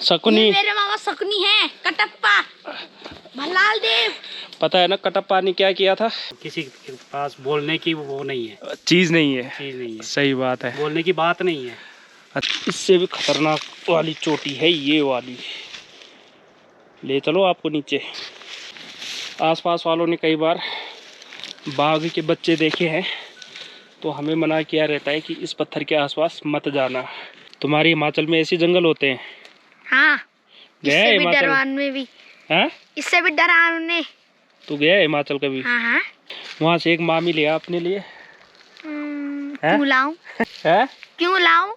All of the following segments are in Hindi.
शकुनी, मेरे मामा शकुनी है। कटप्पा भल्लाल देव। पता है ना कटप्पा ने क्या किया था? किसी के पास बोलने की वो नहीं है, चीज नहीं है। चीज नहीं है, सही बात है, बोलने की बात नहीं है। इससे भी खतरनाक वाली चोटी है ये वाली। ले चलो आपको नीचे। आसपास वालों ने कई बार बाघ के बच्चे देखे हैं, तो हमें मना किया रहता है कि इस पत्थर के आसपास मत जाना। तुम्हारे हिमाचल में ऐसे जंगल होते हैं? हाँ, गया है हिमाचल में भी। हाँ? इससे भी डरावने। तू गया है हिमाचल कभी? हाँ हाँ। वहाँ से एक मामी लिया अपने लिए। क्यों लाऊं? है? क्यों लाऊं?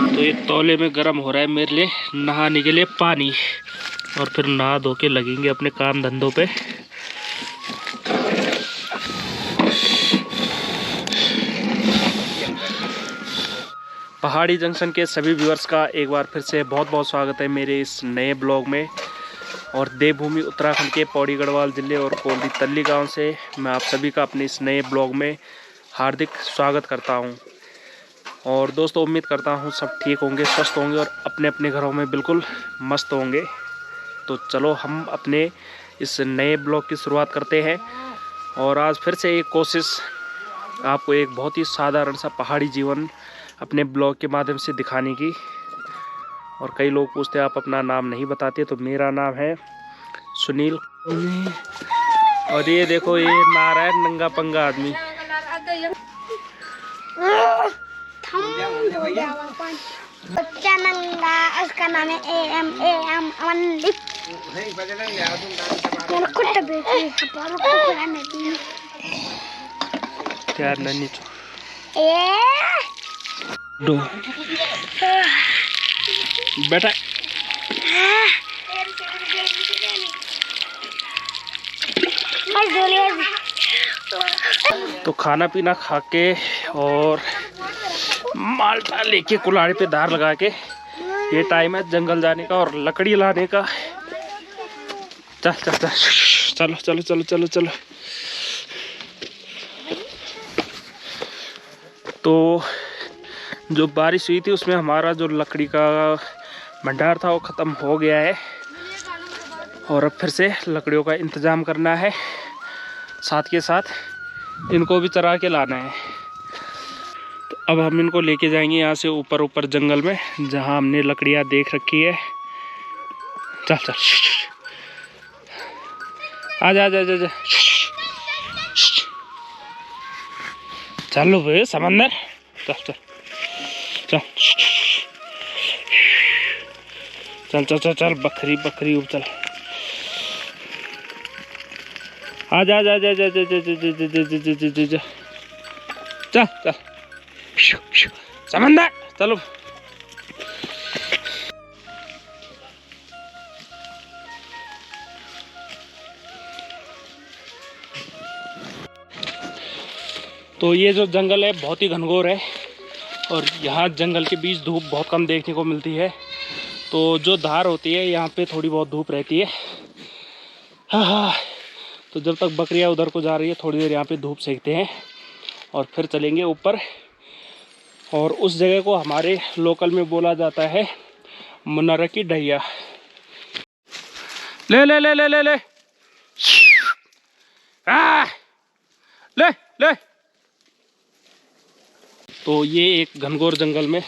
तो ये तौले में गर्म हो रहा है मेरे लिए नहाने के लिए पानी, और फिर नहा धो के लगेंगे अपने काम धंधों पे। पहाड़ी जंक्शन के सभी व्यूअर्स का एक बार फिर से बहुत बहुत स्वागत है मेरे इस नए ब्लॉग में। और देवभूमि उत्तराखंड के पौड़ी गढ़वाल ज़िले और कोल्डी तल्ली गांव से मैं आप सभी का अपने इस नए ब्लॉग में हार्दिक स्वागत करता हूं। और दोस्तों, उम्मीद करता हूं सब ठीक होंगे, स्वस्थ होंगे और अपने अपने घरों में बिल्कुल मस्त होंगे। तो चलो हम अपने इस नए ब्लॉग की शुरुआत करते हैं। और आज फिर से एक कोशिश आपको एक बहुत ही साधारण सा पहाड़ी जीवन अपने ब्लॉग के माध्यम से दिखाने की। और कई लोग पूछते हैं आप अपना नाम नहीं बताते, तो मेरा नाम है सुनील। और ये देखो, ये नारा है नंगा पंगा आदमी। बच्चा नंगा, उसका नाम है AM अमनदीप। क्या नन्ही दो बेटा। तो खाना पीना खा के और माल्टा लेके कुल्हाड़ी पे धार लगा के ये टाइम है जंगल जाने का और लकड़ी लाने का। चल चल चल, चलो चलो चलो चलो चलो। तो जो बारिश हुई थी उसमें हमारा जो लकड़ी का भंडार था वो ख़त्म हो गया है, और अब फिर से लकड़ियों का इंतज़ाम करना है। साथ के साथ इनको भी चरा के लाना है। तो अब हम इनको लेके जाएंगे यहाँ से ऊपर जंगल में, जहाँ हमने लकड़ियाँ देख रखी है। चल चल, आजा आजा आजा, चलो भाई समंदर, चल चल चल चल चल चल चल, बकरी बकरी चल, आजा आजा आजा आजा आजा चल चल समंदर चलो। तो ये जो जंगल है बहुत ही घनघोर है, और यहाँ जंगल के बीच धूप बहुत कम देखने को मिलती है। तो जो धार होती है यहाँ पे थोड़ी बहुत धूप रहती है। हाँ, तो जब तक बकरियाँ उधर को जा रही है थोड़ी देर यहाँ पे धूप सेकते हैं और फिर चलेंगे ऊपर। और उस जगह को हमारे लोकल में बोला जाता है मुनर की ढैया। ले ले ले ले ले ले ले ले। तो ये एक घनघोर जंगल में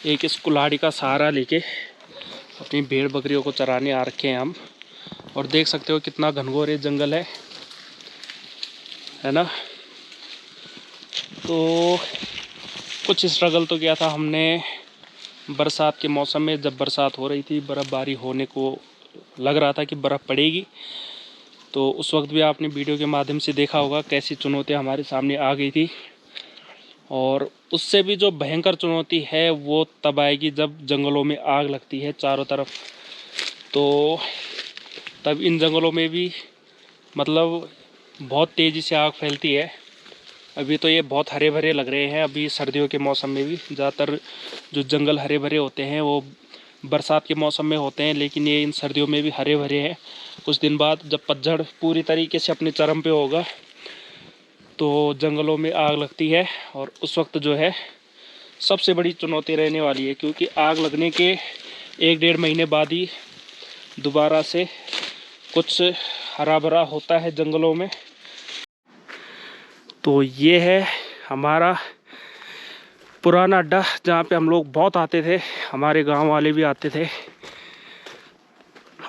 एक इस कुल्हाड़ी का सहारा लेके अपनी भेड़ बकरियों को चराने आ रखे हैं हम। और देख सकते हो कितना घनघोर ये जंगल है ना। तो कुछ स्ट्रगल तो किया था हमने बरसात के मौसम में, जब बरसात हो रही थी, बर्फ़बारी होने को लग रहा था कि बर्फ़ पड़ेगी। तो उस वक्त भी आपने वीडियो के माध्यम से देखा होगा कैसी चुनौतियां हमारे सामने आ गई थी। और उससे भी जो भयंकर चुनौती है वो तब आएगी जब जंगलों में आग लगती है चारों तरफ। तो तब इन जंगलों में भी मतलब बहुत तेज़ी से आग फैलती है। अभी तो ये बहुत हरे भरे लग रहे हैं, अभी सर्दियों के मौसम में भी ज़्यादातर जो जंगल हरे भरे होते हैं वो बरसात के मौसम में होते हैं, लेकिन ये इन सर्दियों में भी हरे भरे हैं। कुछ दिन बाद जब पतझड़ पूरी तरीके से अपने चरम पे होगा तो जंगलों में आग लगती है, और उस वक्त जो है सबसे बड़ी चुनौती रहने वाली है, क्योंकि आग लगने के 1-1.5 महीने बाद ही दोबारा से कुछ हरा भरा होता है जंगलों में। तो ये है हमारा पुराना अड्डा जहाँ पे हम लोग बहुत आते थे, हमारे गांव वाले भी आते थे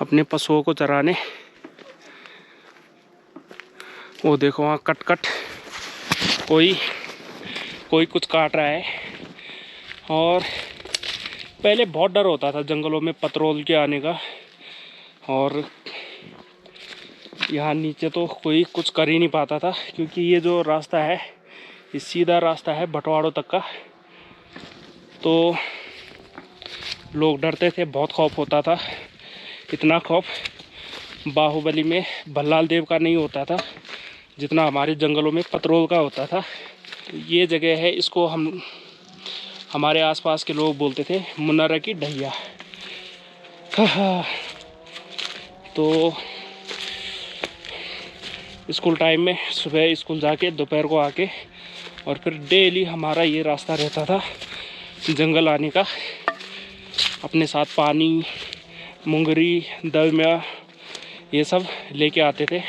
अपने पशुओं को चराने। वो देखो वहाँ कट कट कोई कुछ काट रहा है। और पहले बहुत डर होता था जंगलों में पत्रोल के आने का, और यहाँ नीचे तो कोई कुछ कर ही नहीं पाता था, क्योंकि ये जो रास्ता है ये सीधा रास्ता है बटवाड़ों तक का। तो लोग डरते थे, बहुत खौफ होता था। इतना खौफ बाहुबली में भल्लाल देव का नहीं होता था जितना हमारे जंगलों में पत्रोल का होता था। तो ये जगह है, इसको हमारे आसपास के लोग बोलते थे मुन्नारा की ढैया। तो स्कूल टाइम में सुबह स्कूल जाके दोपहर को आके और फिर डेली हमारा ये रास्ता रहता था जंगल आने का। अपने साथ पानी, मुंगरी, दलमिया ये सब लेके आते थे।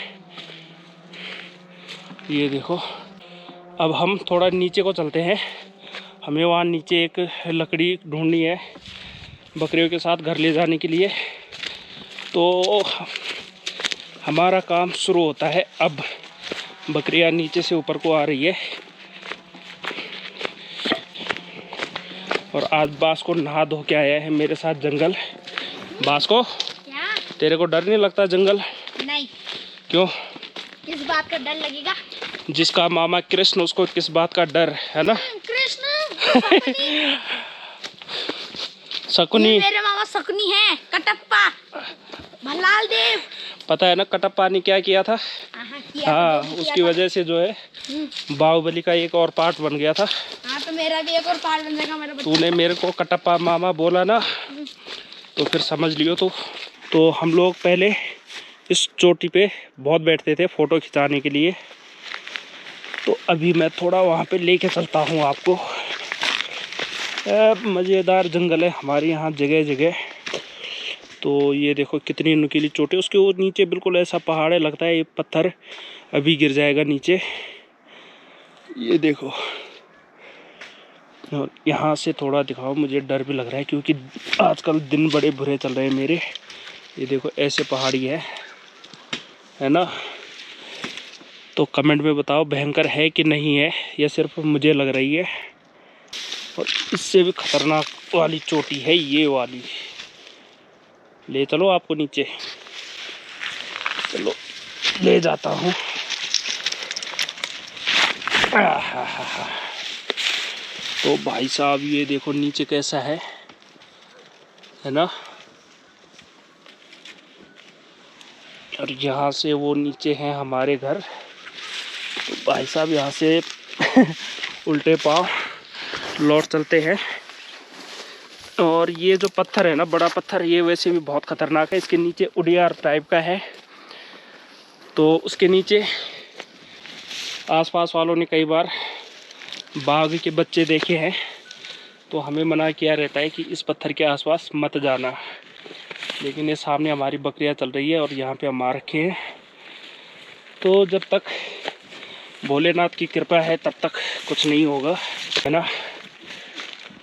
ये देखो, अब हम थोड़ा नीचे को चलते हैं। हमें वहाँ नीचे एक लकड़ी ढूंढनी है बकरियों के साथ घर ले जाने के लिए। तो हमारा काम शुरू होता है अब। बकरियाँ नीचे से ऊपर को आ रही है, और आज बास को नहा धो के आया है मेरे साथ जंगल। बास को, क्या? तेरे को डर नहीं लगता जंगल? नहीं। क्यों? किस बात का डर लगेगा? जिसका मामा कृष्ण, उसको किस बात का डर है ना? कृष्ण शकुनी। मेरे मामा शकुनी है, कटप्पा, भल्लाल देव। पता है ना कटप्पा ने क्या किया था? हाँ, उसकी वजह से जो है बाहुबली का एक और पार्ट बन गया था। हाँ, तो मेरा भी एक और पार्ट बन जाएगा मेरा। तूने मेरे को कटप्पा मामा बोला ना, तो फिर समझ लियो। तो हम लोग पहले इस चोटी पे बहुत बैठते थे फ़ोटो खिंचाने के लिए। तो अभी मैं थोड़ा वहाँ पे लेके चलता हूँ आपको। मज़ेदार जंगल है हमारे यहाँ जगह जगह। तो ये देखो कितनी नुकीली चोटी, उसके वो नीचे बिल्कुल ऐसा पहाड़ है, लगता है ये पत्थर अभी गिर जाएगा नीचे। ये देखो, और यहाँ से थोड़ा दिखाओ, मुझे डर भी लग रहा है क्योंकि आजकल दिन बड़े बुरे चल रहे हैं मेरे। ये देखो ऐसे पहाड़ी है ना? तो कमेंट में बताओ भयंकर है कि नहीं है, या सिर्फ मुझे लग रही है। और इससे भी खतरनाक वाली चोटी है ये वाली। ले चलो आपको नीचे, चलो ले जाता हूँ। तो भाई साहब ये देखो नीचे कैसा है ना? और यहाँ से वो नीचे हैं हमारे घर। तो भाई साहब यहाँ से उल्टे पाँव लौट चलते हैं। और ये जो पत्थर है ना, बड़ा पत्थर, ये वैसे भी बहुत ख़तरनाक है। इसके नीचे उड़ियार टाइप का है, तो उसके नीचे आसपास वालों ने कई बार बाघ के बच्चे देखे हैं। तो हमें मना किया रहता है कि इस पत्थर के आसपास मत जाना। लेकिन ये सामने हमारी बकरियां चल रही है और यहाँ पे हम आ रखे हैं। तो जब तक भोलेनाथ की कृपा है तब तक कुछ नहीं होगा, है ना?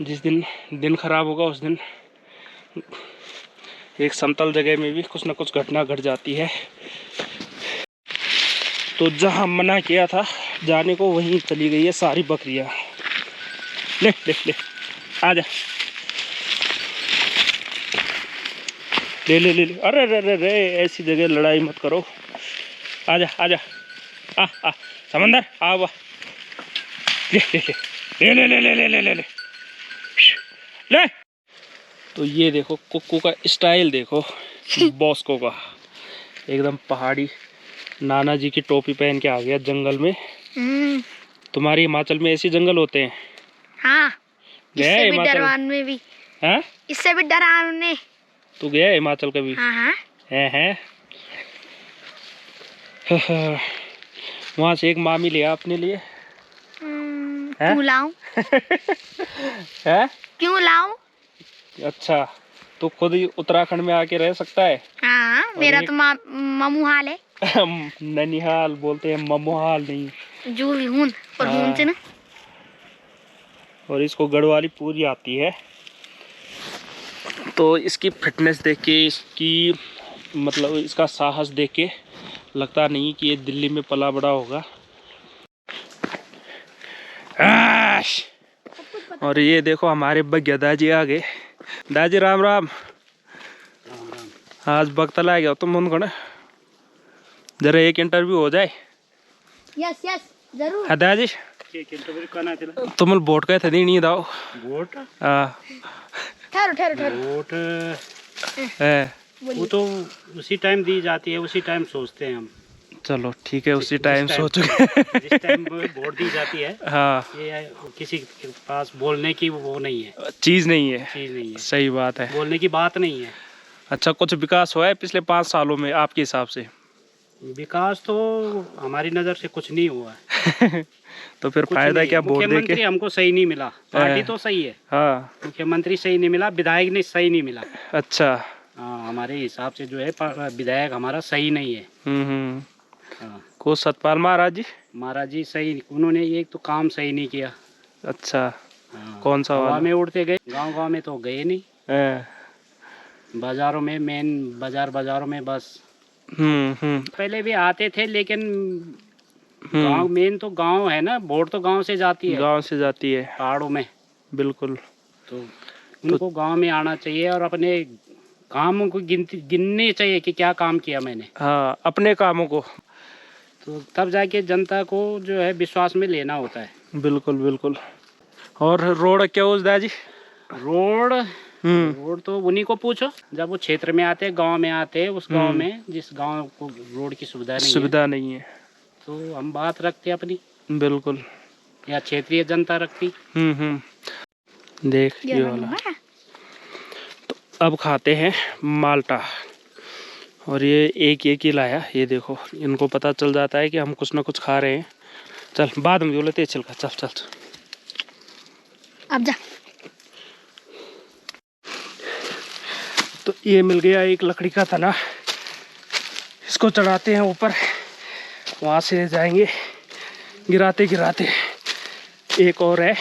जिस दिन दिन खराब होगा उस दिन एक समतल जगह में भी कुछ ना कुछ घटना घट जाती है। तो जहाँ मना किया था जाने को वहीं चली गई है सारी बकरियां। ले ले ले, आजा, ले ले ले ले। अरे अरे अरे, ऐसी जगह लड़ाई मत करो। आजा आजा, आ समंदर आ, वाह, ले ले ले, ले ले ले ले ले ले ले ले ले। तो ये देखो कुक्कू का स्टाइल देखो, बॉस्को का एकदम पहाड़ी। नाना जी की टोपी पहन के आ गया जंगल में। तुम्हारे हिमाचल में ऐसे जंगल होते हैं? हाँ, गया इससे भी हिमाचल? डरावने भी। हाँ, इससे भी डरावने। तू गया हिमाचल कभी? हाँ हाँ। है वहां से एक मामी लिया अपने लिए। क्यों लाऊं? है? क्यों लाऊं? अच्छा, तो खुद ही उत्तराखंड में आके रह सकता है? हाँ, मेरा एक... तो मामू हाल है। ननिहाल बोलते हैं, ममोहाल नहीं। जो भी हूं पर हूं से ना। और इसको गढ़वाली पूरी आती है। तो इसकी फिटनेस देख के, इसकी मतलब इसका साहस देख के लगता नहीं कि ये दिल्ली में पला बड़ा होगा। और ये देखो हमारे बग्या दाजी आ गए। दाजी राम राम। आज बगतला आ गया तुम मुन जरा एक इंटरव्यू हो जाए। यस यस जरूर। हाँ दाजी, इंटरव्यू करना था। तुम वोट का थे नहीं दाओ? वोट? हाँ, ठहरो ठहरो ठहरो। वोट वो तो उसी टाइम दी जाती है, उसी टाइम सोचते हैं हम। चलो ठीक है, उसी टाइम सोचोगे। जिस टाइम वोट दी जाती है। हाँ, ये किसी के पास बोलने की वो नहीं है, चीज नहीं है। चीज नहीं है, सही बात है, बोलने की बात नहीं है। अच्छा, कुछ विकास हुआ है पिछले 5 सालों में आपके हिसाब से? विकास तो हमारी नज़र से कुछ नहीं हुआ है। तो फिर फायदा क्या वोट दे के? मुख्यमंत्री हमको सही नहीं मिला, पार्टी तो सही है। हाँ, मुख्यमंत्री सही नहीं मिला, विधायक ने सही नहीं मिला। अच्छा, हाँ, हमारे हिसाब से जो है विधायक हमारा सही नहीं है। हाँ। को सतपाल महाराज जी सही, उन्होंने एक तो काम सही नहीं किया। अच्छा, हाँ। कौन सा हवा वाला? में उड़ते गए, गांव में तो गए नहीं। बाजारों में, मेन बाजारों में बस। पहले भी आते थे, लेकिन गांव, मेन तो गांव है ना, वोट तो गांव से जाती है। गांव से जाती है पहाड़ों में। बिल्कुल। तो उनको गांव में आना चाहिए और अपने कामों को गिनने चाहिए कि क्या काम किया मैंने। हाँ, अपने कामों को, तो तब जाके जनता को जो है विश्वास में लेना होता है। बिल्कुल बिल्कुल। और रोड क्या उस दाजी? रोड तो उन्हीं को पूछो, जब वो क्षेत्र में आते हैं, गांव में आते हैं, उस गांव में जिस गांव को रोड की सुविधा नहीं है, तो हम बात रखते अपनी। बिल्कुल। या क्षेत्रीय जनता रखती। देख ये वाला। तो अब खाते हैं माल्टा, और ये एक ही लाया। ये देखो, इनको पता चल जाता है कि हम कुछ ना कुछ खा रहे हैं। चल बाद में जो लेते चल का, चल चल अब जा। तो ये मिल गया एक लकड़ी का तना, इसको चढ़ाते हैं ऊपर, वहां से जाएंगे गिराते गिराते। एक और है।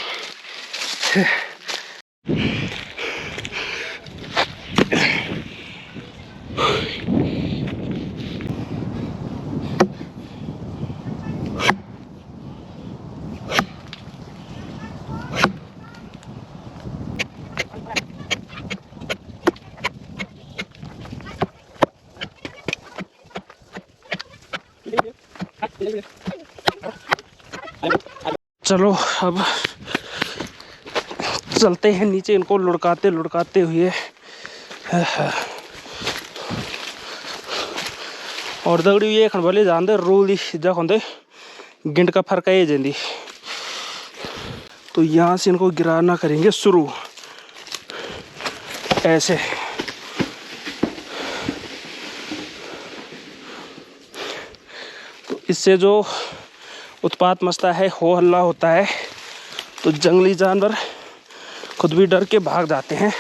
चलो अब चलते हैं नीचे, इनको लुढ़काते लुढ़काते हुए। और दगड़ी ये खड़बले जानते रोल दी जख होंगे गिंड का फर्क है जेंदी। तो यहाँ से इनको गिराना करेंगे शुरू, ऐसे। तो इससे जो उत्पात मचता है, हो हल्ला होता है, तो जंगली जानवर खुद भी डर के भाग जाते हैं।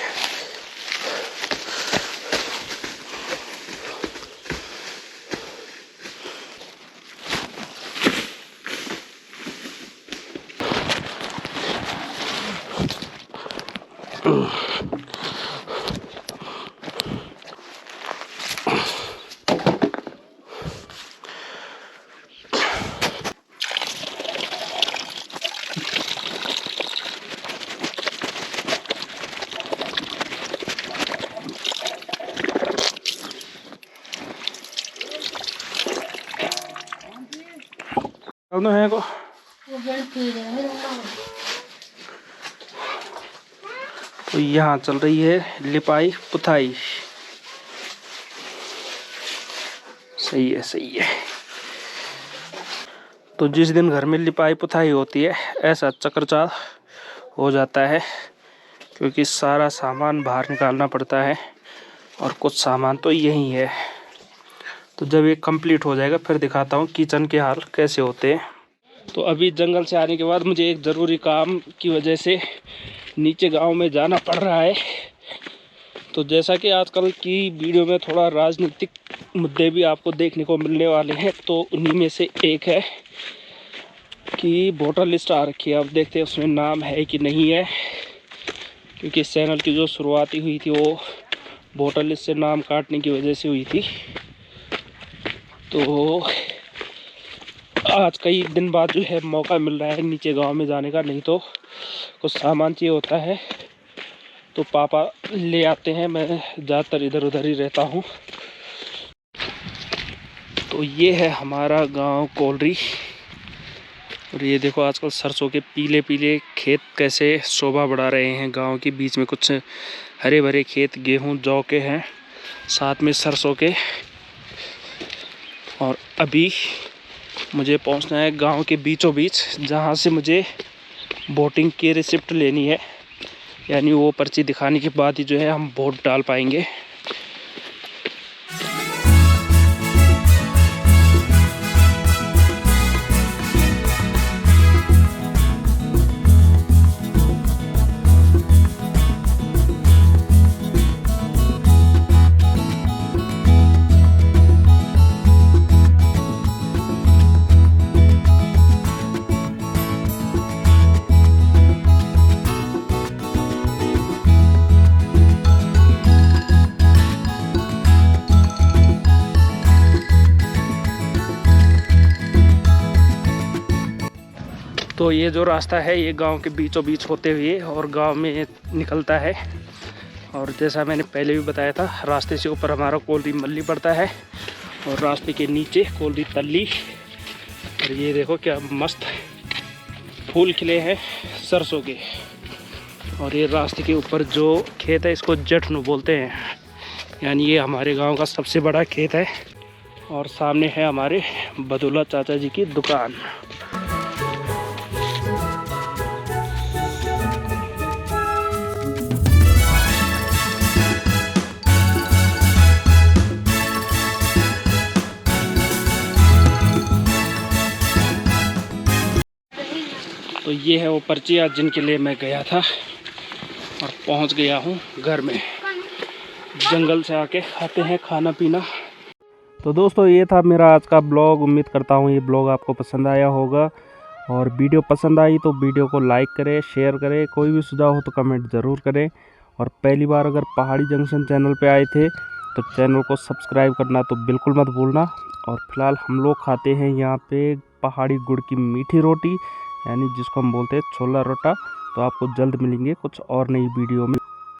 है को तो यहाँ चल रही है लिपाई पुताई। सही है, सही है। तो जिस दिन घर में लिपाई पुताई होती है ऐसा चक्रचार हो जाता है, क्योंकि सारा सामान बाहर निकालना पड़ता है और कुछ सामान तो यही है। तो जब ये कंप्लीट हो जाएगा फिर दिखाता हूँ किचन के हाल कैसे होते हैं। तो अभी जंगल से आने के बाद मुझे एक ज़रूरी काम की वजह से नीचे गांव में जाना पड़ रहा है। तो जैसा कि आजकल की वीडियो में थोड़ा राजनीतिक मुद्दे भी आपको देखने को मिलने वाले हैं, तो उन्हीं में से एक है कि वोटर लिस्ट आ रखी है। अब देखते हैं उसमें नाम है कि नहीं है, क्योंकि इस चैनल की जो शुरुआती हुई थी वो वोटर लिस्ट से नाम काटने की वजह से हुई थी। तो आज कई दिन बाद जो है मौका मिल रहा है नीचे गांव में जाने का, नहीं तो कुछ सामान चाहिए होता है तो पापा ले आते हैं, मैं ज़्यादातर इधर उधर ही रहता हूँ। तो ये है हमारा गांव कोलरी, और ये देखो आजकल सरसों के पीले पीले खेत कैसे शोभा बढ़ा रहे हैं। गांव के बीच में कुछ हरे भरे खेत गेहूं जौ के हैं, साथ में सरसों के। और अभी मुझे पहुंचना है गांव के बीचों बीच, जहां से मुझे वोटिंग की रिसिप्ट लेनी है, यानी वो पर्ची दिखाने के बाद ही जो है हम वोट डाल पाएंगे। तो ये जो रास्ता है ये गांव के बीचों बीच होते हुए और गांव में निकलता है। और जैसा मैंने पहले भी बताया था, रास्ते से ऊपर हमारा कोलरी मल्ली पड़ता है और रास्ते के नीचे कोलरी तल्ली। और ये देखो क्या मस्त फूल खिले हैं सरसों के। और ये रास्ते के ऊपर जो खेत है इसको जठनू बोलते हैं, यानी ये हमारे गांव का सबसे बड़ा खेत है। और सामने है हमारे बदौलत चाचा जी की दुकान। तो ये है वो पर्ची आज जिनके लिए मैं गया था और पहुंच गया हूं घर में। जंगल से आके खाते हैं खाना पीना। तो दोस्तों ये था मेरा आज का ब्लॉग। उम्मीद करता हूं ये ब्लॉग आपको पसंद आया होगा, और वीडियो पसंद आई तो वीडियो को लाइक करें, शेयर करें। कोई भी सुझाव हो तो कमेंट ज़रूर करें। और पहली बार अगर पहाड़ी जंक्शन चैनल पे आए थे तो चैनल को सब्सक्राइब करना तो बिल्कुल मत भूलना। और फिलहाल हम लोग खाते हैं यहाँ पे पहाड़ी गुड़ की मीठी रोटी, यानी जिसको हम बोलते हैं छोला रोटा। तो आपको जल्द मिलेंगे कुछ और नई वीडियो में।